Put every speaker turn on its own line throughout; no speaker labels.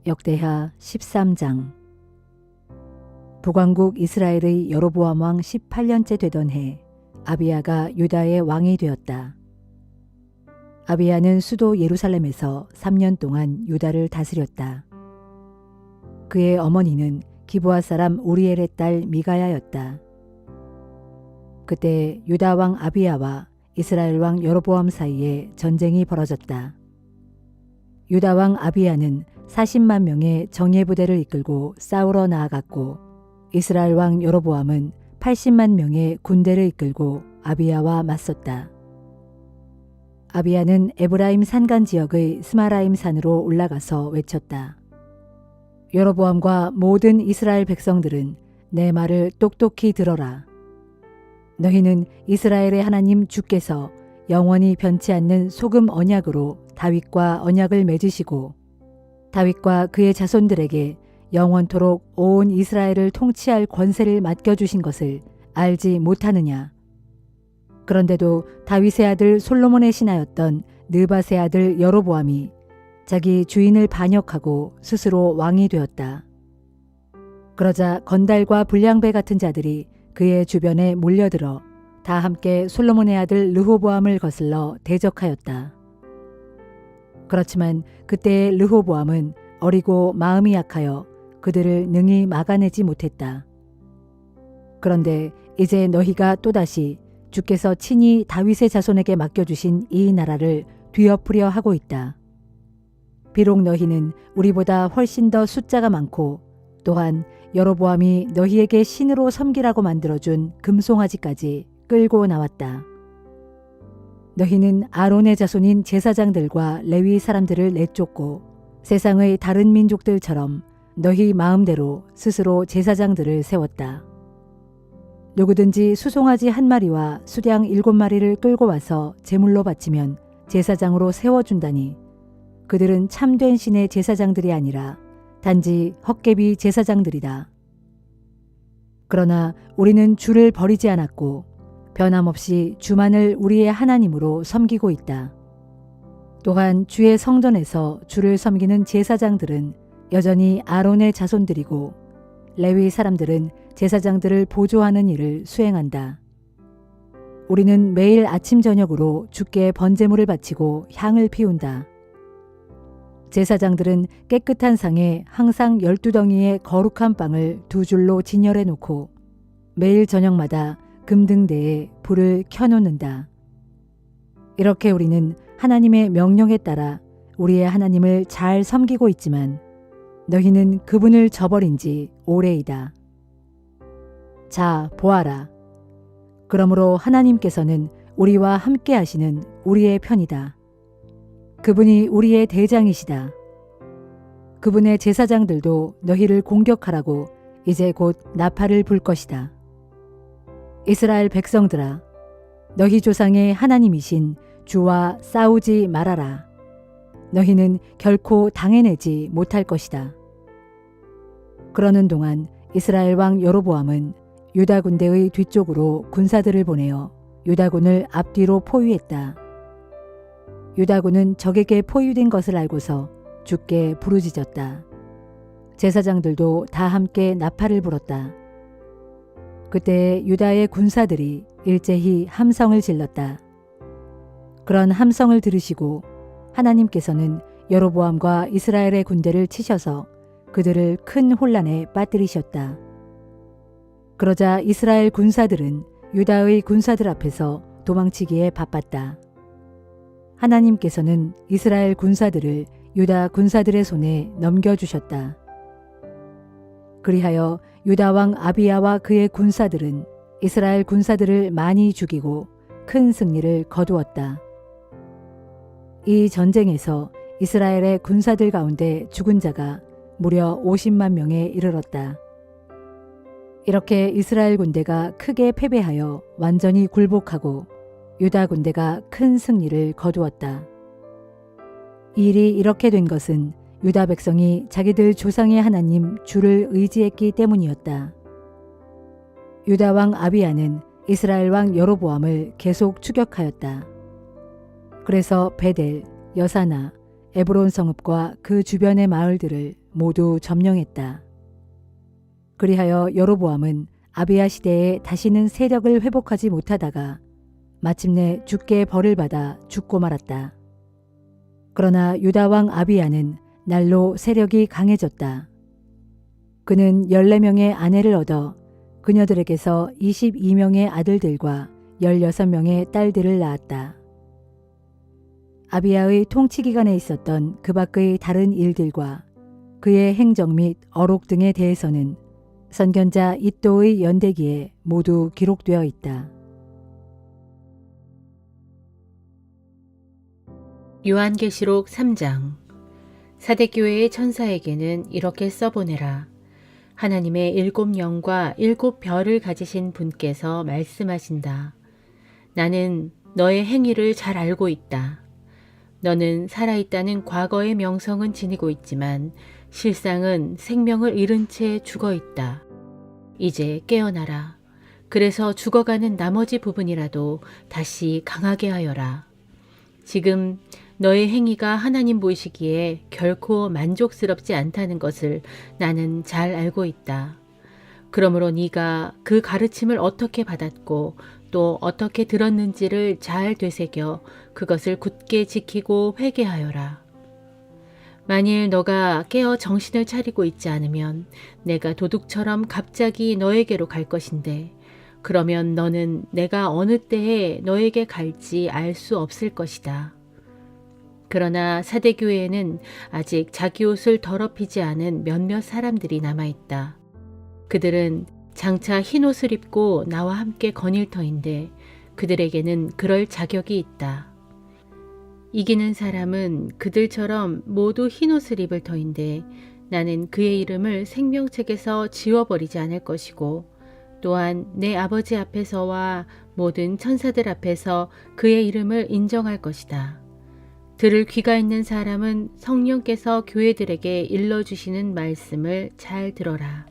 역대하 13장. 북왕국 이스라엘의 여로보암 왕 18년째 되던 해 아비야가 유다의 왕이 되었다. 아비야는 수도 예루살렘에서 3년 동안 유다를 다스렸다. 그의 어머니는 기브아 사람 우리엘의 딸 미가야였다. 그때 유다 왕 아비야와 이스라엘 왕 여로보암 사이에 전쟁이 벌어졌다. 유다 왕 아비야는 40만 명의 정예 부대를 이끌고 싸우러 나아갔고, 이스라엘 왕 여로보암은 80만 명의 군대를 이끌고 아비야와 맞섰다. 아비야는 에브라임 산간 지역의 스마라임 산으로 올라가서 외쳤다. 여로보암과 모든 이스라엘 백성들은 내 말을 똑똑히 들어라. 너희는 이스라엘의 하나님 주께서 영원히 변치 않는 소금 언약으로 다윗과 언약을 맺으시고 다윗과 그의 자손들에게 영원토록 온 이스라엘을 통치할 권세를 맡겨주신 것을 알지 못하느냐. 그런데도 다윗의 아들 솔로몬의 신하였던 느밧의 아들 여로보암이 자기 주인을 반역하고 스스로 왕이 되었다. 그러자 건달과 불량배 같은 자들이 그의 주변에 몰려들어 다 함께 솔로몬의 아들 르호보암을 거슬러 대적하였다. 그렇지만 그때의 르호보암은 어리고 마음이 약하여 그들을 능히 막아내지 못했다. 그런데 이제 너희가 또다시 주께서 친히 다윗의 자손에게 맡겨주신 이 나라를 뒤엎으려 하고 있다. 비록 너희는 우리보다 훨씬 더 숫자가 많고 또한 여로보암이 너희에게 신으로 섬기라고 만들어준 금송아지까지 끌고 나왔다. 너희는 아론의 자손인 제사장들과 레위 사람들을 내쫓고 세상의 다른 민족들처럼 너희 마음대로 스스로 제사장들을 세웠다. 누구든지 수송아지 1마리와 수량 7마리를 끌고 와서 제물로 바치면 제사장으로 세워준다니 그들은 참된 신의 제사장들이 아니라 단지 헛개비 제사장들이다. 그러나 우리는 주를 버리지 않았고 변함없이 주만을 우리의 하나님으로 섬기고 있다. 또한 주의 성전에서 주를 섬기는 제사장들은 여전히 아론의 자손들이고 레위 사람들은 제사장들을 보조하는 일을 수행한다. 우리는 매일 아침 저녁으로 주께 번제물을 바치고 향을 피운다. 제사장들은 깨끗한 상에 항상 12덩이의 거룩한 빵을 2줄로 진열해 놓고 매일 저녁마다 금등대에 불을 켜놓는다. 이렇게 우리는 하나님의 명령에 따라 우리의 하나님을 잘 섬기고 있지만 너희는 그분을 저버린 지 오래이다. 자, 보아라. 그러므로 하나님께서는 우리와 함께 하시는 우리의 편이다. 그분이 우리의 대장이시다. 그분의 제사장들도 너희를 공격하라고 이제 곧 나팔을 불 것이다. 이스라엘 백성들아, 너희 조상의 하나님이신 주와 싸우지 말아라. 너희는 결코 당해내지 못할 것이다. 그러는 동안 이스라엘 왕 여로보암은 유다 군대의 뒤쪽으로 군사들을 보내어 유다군을 앞뒤로 포위했다. 유다군은 적에게 포위된 것을 알고서 주께 부르짖었다. 제사장들도 다 함께 나팔을 불었다. 그때 유다의 군사들이 일제히 함성을 질렀다. 그런 함성을 들으시고 하나님께서는 여로보암과 이스라엘의 군대를 치셔서 그들을 큰 혼란에 빠뜨리셨다. 그러자 이스라엘 군사들은 유다의 군사들 앞에서 도망치기에 바빴다. 하나님께서는 이스라엘 군사들을 유다 군사들의 손에 넘겨주셨다. 그리하여 유다 왕 아비야와 그의 군사들은 이스라엘 군사들을 많이 죽이고 큰 승리를 거두었다. 이 전쟁에서 이스라엘의 군사들 가운데 죽은 자가 무려 50만 명에 이르렀다. 이렇게 이스라엘 군대가 크게 패배하여 완전히 굴복하고 유다 군대가 큰 승리를 거두었다. 이 일이 이렇게 된 것은 유다 백성이 자기들 조상의 하나님 주를 의지했기 때문이었다. 유다 왕 아비야는 이스라엘 왕 여로보암을 계속 추격하였다. 그래서 베델, 여사나, 에브론 성읍과 그 주변의 마을들을 모두 점령했다. 그리하여 여로보암은 아비야 시대에 다시는 세력을 회복하지 못하다가 마침내 죽게 벌을 받아 죽고 말았다. 그러나 유다 왕 아비야는 날로 세력이 강해졌다. 그는 14명의 아내를 얻어 그녀들에게서 22명의 아들들과 16명의 딸들을 낳았다. 아비야의 통치 기간에 있었던 그 밖의 다른 일들과 그의 행적 및 어록 등에 대해서는 선견자 이도의 연대기에 모두 기록되어 있다.
요한계시록 3장. 사대교회의 천사에게는 이렇게 써보내라. 하나님의 7영과 7별을 가지신 분께서 말씀하신다. 나는 너의 행위를 잘 알고 있다. 너는 살아있다는 과거의 명성은 지니고 있지만 실상은 생명을 잃은 채 죽어 있다. 이제 깨어나라. 그래서 죽어가는 나머지 부분이라도 다시 강하게 하여라. 지금 너의 행위가 하나님 보시기에 결코 만족스럽지 않다는 것을 나는 잘 알고 있다. 그러므로 네가 그 가르침을 어떻게 받았고 또 어떻게 들었는지를 잘 되새겨 그것을 굳게 지키고 회개하여라. 만일 너가 깨어 정신을 차리고 있지 않으면 내가 도둑처럼 갑자기 너에게로 갈 것인데 그러면 너는 내가 어느 때에 너에게 갈지 알 수 없을 것이다. 그러나 사대교회에는 아직 자기 옷을 더럽히지 않은 몇몇 사람들이 남아있다. 그들은 장차 흰옷을 입고 나와 함께 거닐 터인데 그들에게는 그럴 자격이 있다. 이기는 사람은 그들처럼 모두 흰옷을 입을 터인데 나는 그의 이름을 생명책에서 지워버리지 않을 것이고 또한 내 아버지 앞에서와 모든 천사들 앞에서 그의 이름을 인정할 것이다. 들을 귀가 있는 사람은 성령께서 교회들에게 일러주시는 말씀을 잘 들어라.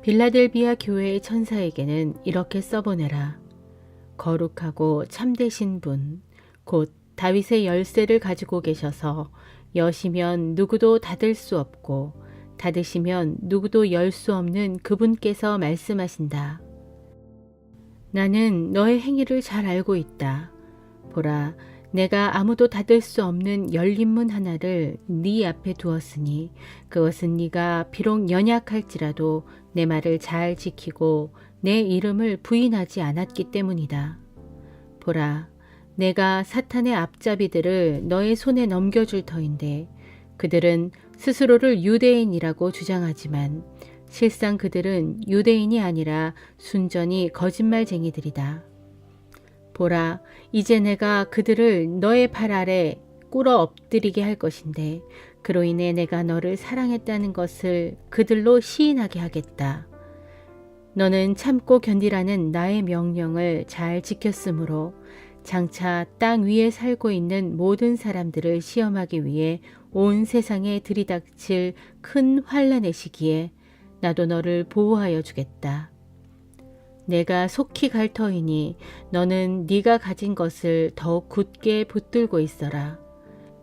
빌라델비아 교회의 천사에게는 이렇게 써보내라. 거룩하고 참되신 분, 곧 다윗의 열쇠를 가지고 계셔서 여시면 누구도 닫을 수 없고 닫으시면 누구도 열 수 없는 그분께서 말씀하신다. 나는 너의 행위를 잘 알고 있다. 보라, 내가 아무도 닫을 수 없는 열린 문 하나를 네 앞에 두었으니 그것은 네가 비록 연약할지라도 내 말을 잘 지키고 내 이름을 부인하지 않았기 때문이다. 보라, 내가 사탄의 앞잡이들을 너의 손에 넘겨줄 터인데 그들은 스스로를 유대인이라고 주장하지만 실상 그들은 유대인이 아니라 순전히 거짓말쟁이들이다. 보라, 이제 내가 그들을 너의 발 아래 꿇어 엎드리게 할 것인데 그로 인해 내가 너를 사랑했다는 것을 그들로 시인하게 하겠다. 너는 참고 견디라는 나의 명령을 잘 지켰으므로 장차 땅 위에 살고 있는 모든 사람들을 시험하기 위해 온 세상에 들이닥칠 큰 환난의 시기에 나도 너를 보호하여 주겠다. 내가 속히 갈 터이니 너는 네가 가진 것을 더욱 굳게 붙들고 있어라.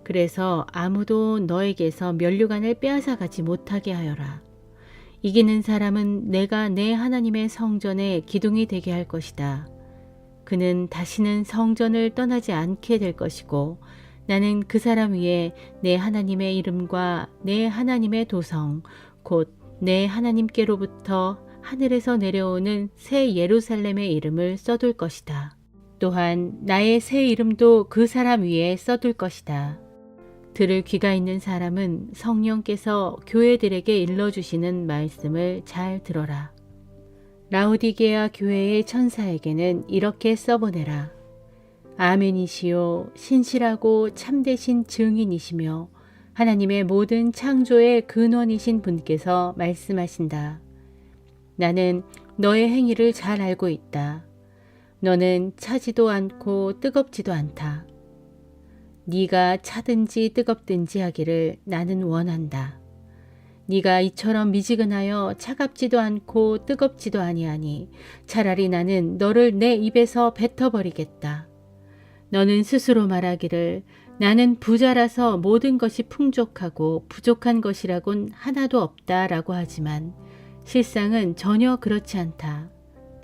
그래서 아무도 너에게서 면류관을 빼앗아 가지 못하게 하여라. 이기는 사람은 내가 내 하나님의 성전에 기둥이 되게 할 것이다. 그는 다시는 성전을 떠나지 않게 될 것이고 나는 그 사람 위에 내 하나님의 이름과 내 하나님의 도성 곧 내 하나님께로부터 하늘에서 내려오는 새 예루살렘의 이름을 써둘 것이다. 또한 나의 새 이름도 그 사람 위에 써둘 것이다. 들을 귀가 있는 사람은 성령께서 교회들에게 일러주시는 말씀을 잘 들어라. 라오디게아 교회의 천사에게는 이렇게 써보내라. 아멘이시요 신실하고 참되신 증인이시며 하나님의 모든 창조의 근원이신 분께서 말씀하신다. 나는 너의 행위를 잘 알고 있다. 너는 차지도 않고 뜨겁지도 않다. 네가 차든지 뜨겁든지 하기를 나는 원한다. 네가 이처럼 미지근하여 차갑지도 않고 뜨겁지도 아니하니 차라리 나는 너를 내 입에서 뱉어버리겠다. 너는 스스로 말하기를 나는 부자라서 모든 것이 풍족하고 부족한 것이라곤 하나도 없다라고 하지만 실상은 전혀 그렇지 않다.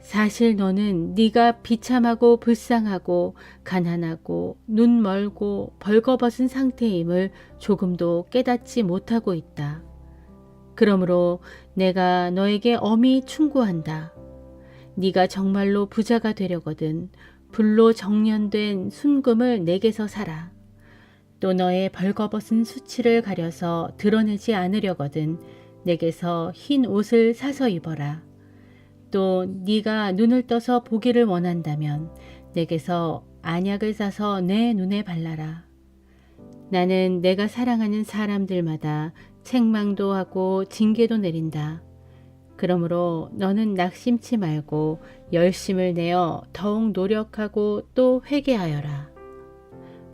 사실 너는 네가 비참하고 불쌍하고 가난하고 눈 멀고 벌거벗은 상태임을 조금도 깨닫지 못하고 있다. 그러므로 내가 너에게 엄히 충고한다. 네가 정말로 부자가 되려거든 불로 정련된 순금을 내게서 사라. 또 너의 벌거벗은 수치를 가려서 드러내지 않으려거든 내게서 흰 옷을 사서 입어라. 또 네가 눈을 떠서 보기를 원한다면 내게서 안약을 사서 내 눈에 발라라. 나는 내가 사랑하는 사람들마다 책망도 하고 징계도 내린다. 그러므로 너는 낙심치 말고 열심을 내어 더욱 노력하고 또 회개하여라.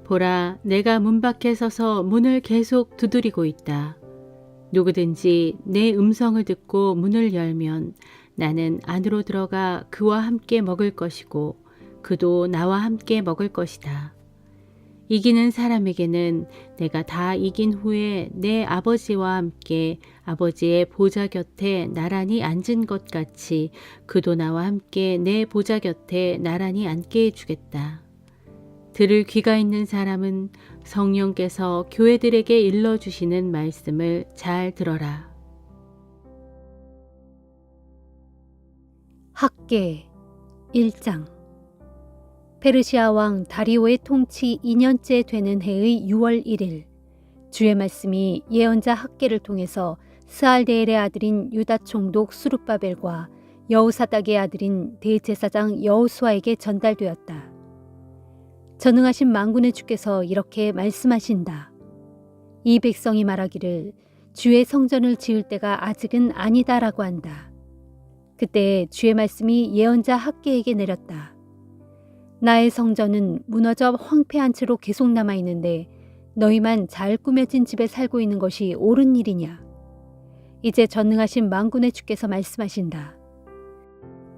보라, 내가 문 밖에 서서 문을 계속 두드리고 있다. 누구든지 내 음성을 듣고 문을 열면 나는 안으로 들어가 그와 함께 먹을 것이고 그도 나와 함께 먹을 것이다. 이기는 사람에게는 내가 다 이긴 후에 내 아버지와 함께 아버지의 보좌 곁에 나란히 앉은 것 같이 그도 나와 함께 내 보좌 곁에 나란히 앉게 해주겠다. 들을 귀가 있는 사람은 성령께서 교회들에게 일러주시는 말씀을 잘 들어라.
학계 1장. 페르시아 왕 다리오의 통치 2년째 되는 해의 6월 1일 주의 말씀이 예언자 학계를 통해서 스알데엘의 아들인 유다 총독 수룹바벨과 여호사닥의 아들인 대제사장 여호수아에게 전달되었다. 전능하신 만군의 주께서 이렇게 말씀하신다. 이 백성이 말하기를 주의 성전을 지을 때가 아직은 아니다라고 한다. 그때 주의 말씀이 예언자 학계에게 내렸다. 나의 성전은 무너져 황폐한 채로 계속 남아있는데 너희만 잘 꾸며진 집에 살고 있는 것이 옳은 일이냐? 이제 전능하신 만군의 주께서 말씀하신다.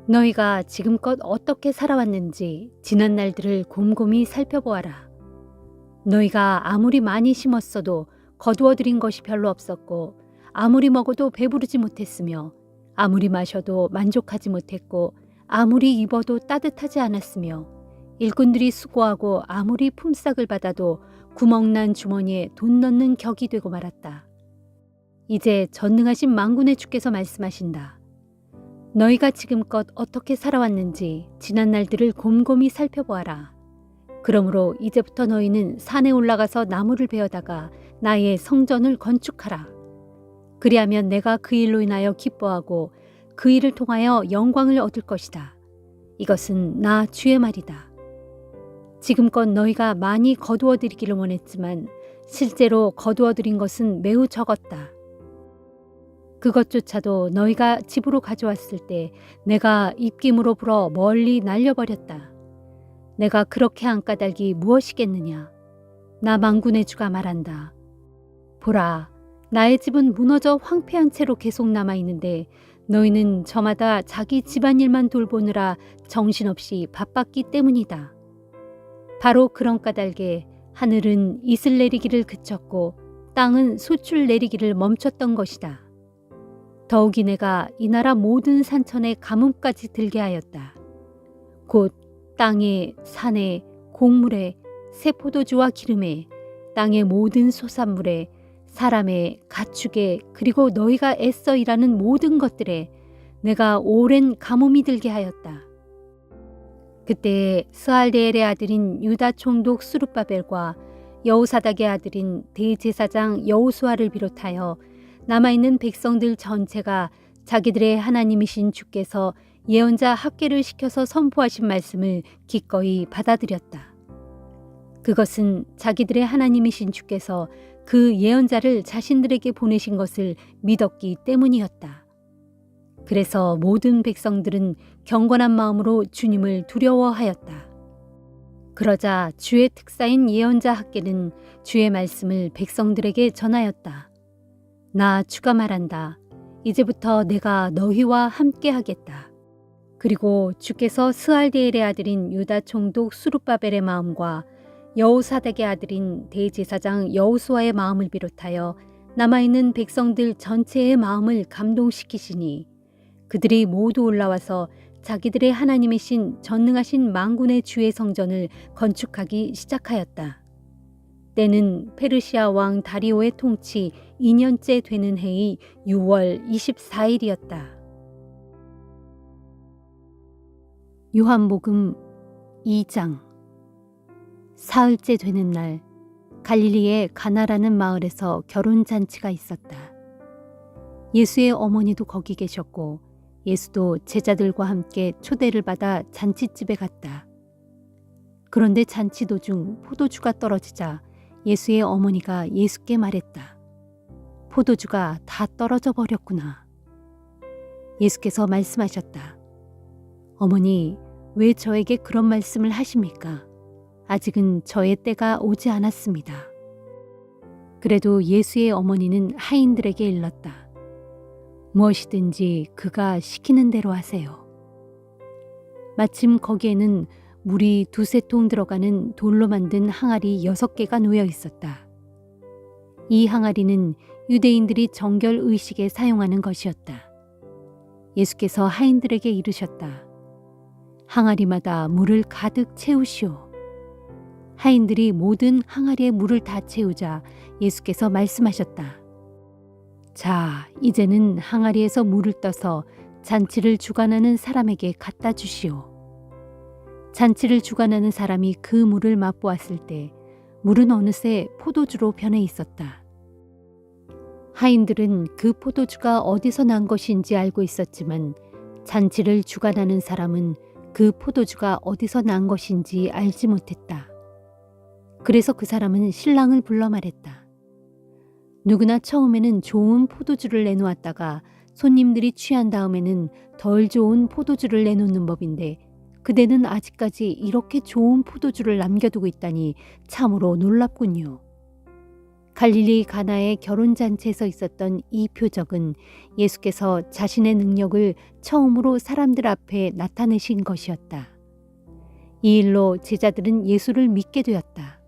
너희가 지금껏 어떻게 살아왔는지 지난 날들을 곰곰이 살펴보아라. 너희가 아무리 많이 심었어도 거두어들인 것이 별로 없었고 아무리 먹어도 배부르지 못했으며 아무리 마셔도 만족하지 못했고 아무리 입어도 따뜻하지 않았으며 일꾼들이 수고하고 아무리 품삯을 받아도 구멍난 주머니에 돈 넣는 격이 되고 말았다. 이제 전능하신 만군의 주께서 말씀하신다. 너희가 지금껏 어떻게 살아왔는지 지난 날들을 곰곰이 살펴보아라. 그러므로 이제부터 너희는 산에 올라가서 나무를 베어다가 나의 성전을 건축하라. 그리하면 내가 그 일로 인하여 기뻐하고 그 일을 통하여 영광을 얻을 것이다. 이것은 나 주의 말이다. 지금껏 너희가 많이 거두어들이기를 원했지만 실제로 거두어들인 것은 매우 적었다. 그것조차도 너희가 집으로 가져왔을 때 내가 입김으로 불어 멀리 날려버렸다. 내가 그렇게 한 까닭이 무엇이겠느냐? 나 만군의 주가 말한다. 보라, 나의 집은 무너져 황폐한 채로 계속 남아있는데 너희는 저마다 자기 집안일만 돌보느라 정신없이 바빴기 때문이다. 바로 그런 까닭에 하늘은 이슬 내리기를 그쳤고 땅은 소출 내리기를 멈췄던 것이다. 더욱이 내가 이 나라 모든 산천에 가뭄까지 들게 하였다. 곧 땅에, 산에, 곡물에, 새 포도주와 기름에, 땅의 모든 소산물에, 사람의, 가축에, 그리고 너희가 애써 일하는 모든 것들에 내가 오랜 가뭄이 들게 하였다. 그때 스알데엘의 아들인 유다 총독 수룹바벨과 여호사닥의 아들인 대제사장 여호수아를 비롯하여 남아있는 백성들 전체가 자기들의 하나님이신 주께서 예언자 학계를 시켜서 선포하신 말씀을 기꺼이 받아들였다. 그것은 자기들의 하나님이신 주께서 그 예언자를 자신들에게 보내신 것을 믿었기 때문이었다. 그래서 모든 백성들은 경건한 마음으로 주님을 두려워하였다. 그러자 주의 특사인 예언자 학계는 주의 말씀을 백성들에게 전하였다. 나 주가 말한다. 이제부터 내가 너희와 함께 하겠다. 그리고 주께서 스알데엘의 아들인 유다 총독 수룹바벨의 마음과 여호사닥의 아들인 대제사장 여호수아의 마음을 비롯하여 남아있는 백성들 전체의 마음을 감동시키시니 그들이 모두 올라와서 자기들의 하나님이신 전능하신 만군의 주의 성전을 건축하기 시작하였다. 때는 페르시아 왕 다리오의 통치 2년째 되는 해의 6월 24일이었다. 요한복음 2장. 사흘째 되는 날 갈릴리의 가나라는 마을에서 결혼잔치가 있었다. 예수의 어머니도 거기 계셨고 예수도 제자들과 함께 초대를 받아 잔치집에 갔다. 그런데 잔치 도중 포도주가 떨어지자 예수의 어머니가 예수께 말했다. 포도주가 다 떨어져 버렸구나. 예수께서 말씀하셨다. 어머니, 왜 저에게 그런 말씀을 하십니까? 아직은 저의 때가 오지 않았습니다. 그래도 예수의 어머니는 하인들에게 일렀다. 무엇이든지 그가 시키는 대로 하세요. 마침 거기에는 물이 2-3통 들어가는 돌로 만든 항아리 6개가 놓여 있었다. 이 항아리는 유대인들이 정결 의식에 사용하는 것이었다. 예수께서 하인들에게 이르셨다. 항아리마다 물을 가득 채우시오. 하인들이 모든 항아리에 물을 다 채우자 예수께서 말씀하셨다. 자, 이제는 항아리에서 물을 떠서 잔치를 주관하는 사람에게 갖다 주시오. 잔치를 주관하는 사람이 그 물을 맛보았을 때 물은 어느새 포도주로 변해 있었다. 하인들은 그 포도주가 어디서 난 것인지 알고 있었지만 잔치를 주관하는 사람은 그 포도주가 어디서 난 것인지 알지 못했다. 그래서 그 사람은 신랑을 불러 말했다. 누구나 처음에는 좋은 포도주를 내놓았다가 손님들이 취한 다음에는 덜 좋은 포도주를 내놓는 법인데 그대는 아직까지 이렇게 좋은 포도주를 남겨두고 있다니 참으로 놀랍군요. 갈릴리 가나의 결혼잔치에서 있었던 이 표적은 예수께서 자신의 능력을 처음으로 사람들 앞에 나타내신 것이었다. 이 일로 제자들은 예수를 믿게 되었다.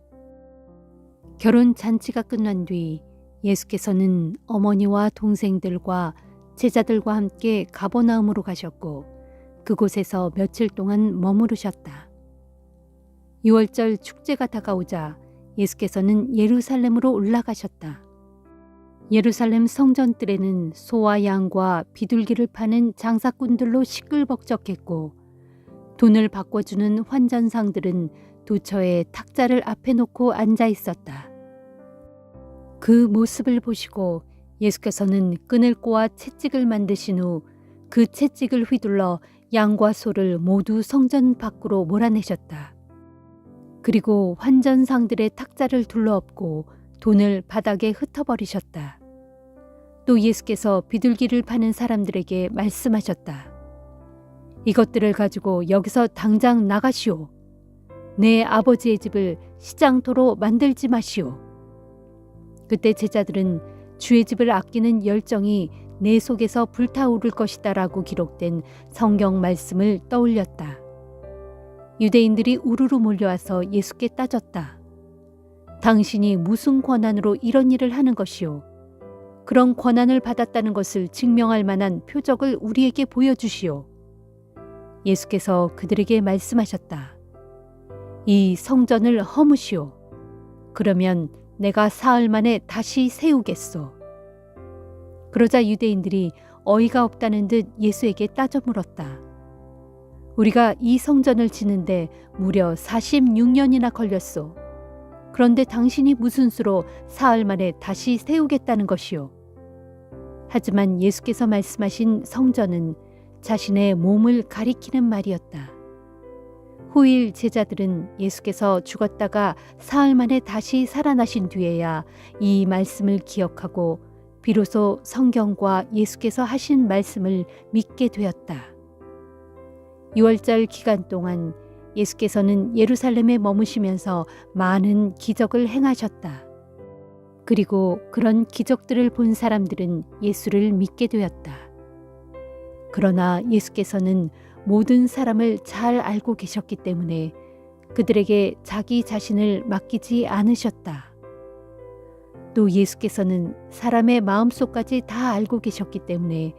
결혼잔치가 끝난 뒤 예수께서는 어머니와 동생들과 제자들과 함께 가버나움으로 가셨고 그곳에서 며칠 동안 머무르셨다. 6월절 축제가 다가오자 예수께서는 예루살렘으로 올라가셨다. 예루살렘 성전뜰에는 소와 양과 비둘기를 파는 장사꾼들로 시끌벅적했고 돈을 바꿔주는 환전상들은 도처에 탁자를 앞에 놓고 앉아 있었다. 그 모습을 보시고 예수께서는 끈을 꼬아 채찍을 만드신 후 그 채찍을 휘둘러 양과 소를 모두 성전 밖으로 몰아내셨다. 그리고 환전상들의 탁자를 둘러엎고 돈을 바닥에 흩어버리셨다. 또 예수께서 비둘기를 파는 사람들에게 말씀하셨다. 이것들을 가지고 여기서 당장 나가시오. 내 아버지의 집을 시장터로 만들지 마시오. 그때 제자들은 주의 집을 아끼는 열정이 내 속에서 불타오를 것이다 라고 기록된 성경 말씀을 떠올렸다. 유대인들이 우르르 몰려와서 예수께 따졌다. 당신이 무슨 권한으로 이런 일을 하는 것이오? 그런 권한을 받았다는 것을 증명할 만한 표적을 우리에게 보여주시오. 예수께서 그들에게 말씀하셨다. 이 성전을 허무시오. 그러면 내가 사흘 만에 다시 세우겠소. 그러자 유대인들이 어이가 없다는 듯 예수에게 따져 물었다. 우리가 이 성전을 지는데 무려 46년이나 걸렸소. 그런데 당신이 무슨 수로 사흘 만에 다시 세우겠다는 것이오? 하지만 예수께서 말씀하신 성전은 자신의 몸을 가리키는 말이었다. 후일 제자들은 예수께서 죽었다가 사흘 만에 다시 살아나신 뒤에야 이 말씀을 기억하고 비로소 성경과 예수께서 하신 말씀을 믿게 되었다. 6월절 기간 동안 예수께서는 예루살렘에 머무시면서 많은 기적을 행하셨다. 그리고 그런 기적들을 본 사람들은 예수를 믿게 되었다. 그러나 예수께서는 모든 사람을 잘 알고 계셨기 때문에 그들에게 자기 자신을 맡기지 않으셨다. 또 예수께서는 사람의 마음속까지 다 알고 계셨기 때문에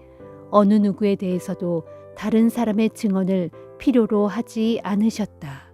어느 누구에 대해서도 다른 사람의 증언을 필요로 하지 않으셨다.